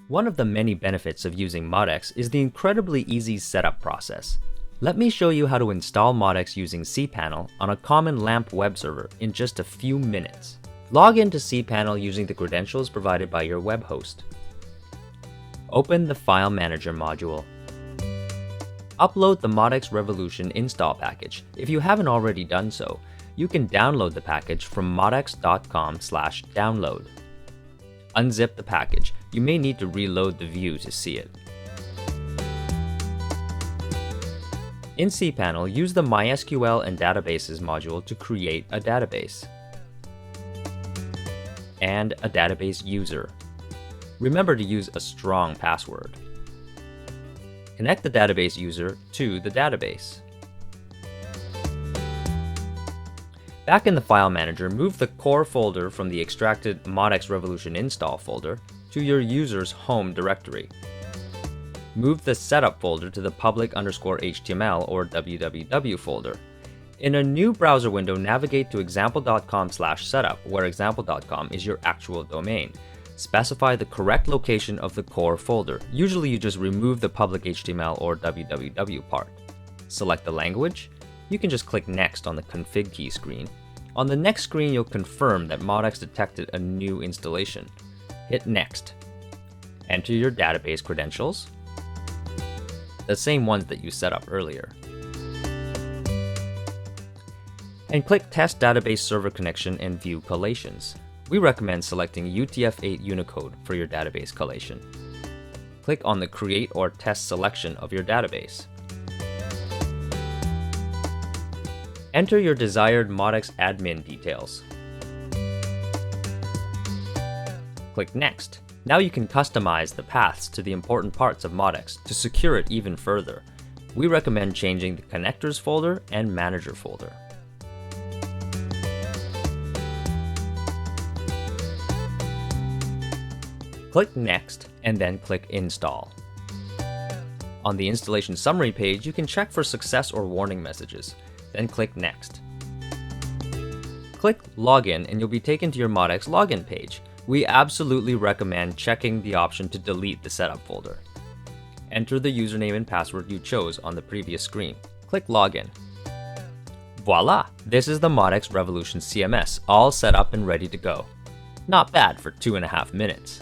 One of the many benefits of using MODX is the incredibly easy setup process. Let me show you how to install MODX using cPanel on a common LAMP web server in just a few minutes. Log into cPanel using the credentials provided by your web host. Open the File Manager module. Upload the MODX Revolution install package. If you haven't already done so, you can download the package from modx.com/download. Unzip the package. You may need to reload the view to see it. In cPanel, use the MySQL and Databases module to create a database and a database user. Remember to use a strong password. Connect the database user to the database. Back in the File Manager, move the core folder from the extracted MODX Revolution install folder to your user's home directory. Move the setup folder to the public_HTML or www folder. In a new browser window, navigate to example.com/setup, where example.com is your actual domain. Specify the correct location of the core folder. Usually you just remove the public HTML or www part. Select the language. You can just click Next on the config key screen. On the next screen, you'll confirm that MODX detected a new installation. Hit Next. Enter your database credentials, the same ones that you set up earlier. And click Test Database Server Connection and View Collations. We recommend selecting UTF-8 Unicode for your database collation. Click on the Create or Test selection of your database. Enter your desired MODX admin details. Click Next. Now you can customize the paths to the important parts of MODX to secure it even further. We recommend changing the Connectors folder and Manager folder. Click Next and then click Install. On the installation summary page, you can check for success or warning messages. Then click Next. Click Login and you'll be taken to your MODX login page. We absolutely recommend checking the option to delete the setup folder. Enter the username and password you chose on the previous screen. Click Login. Voila! This is the MODX Revolution CMS, all set up and ready to go. Not bad for 2.5 minutes.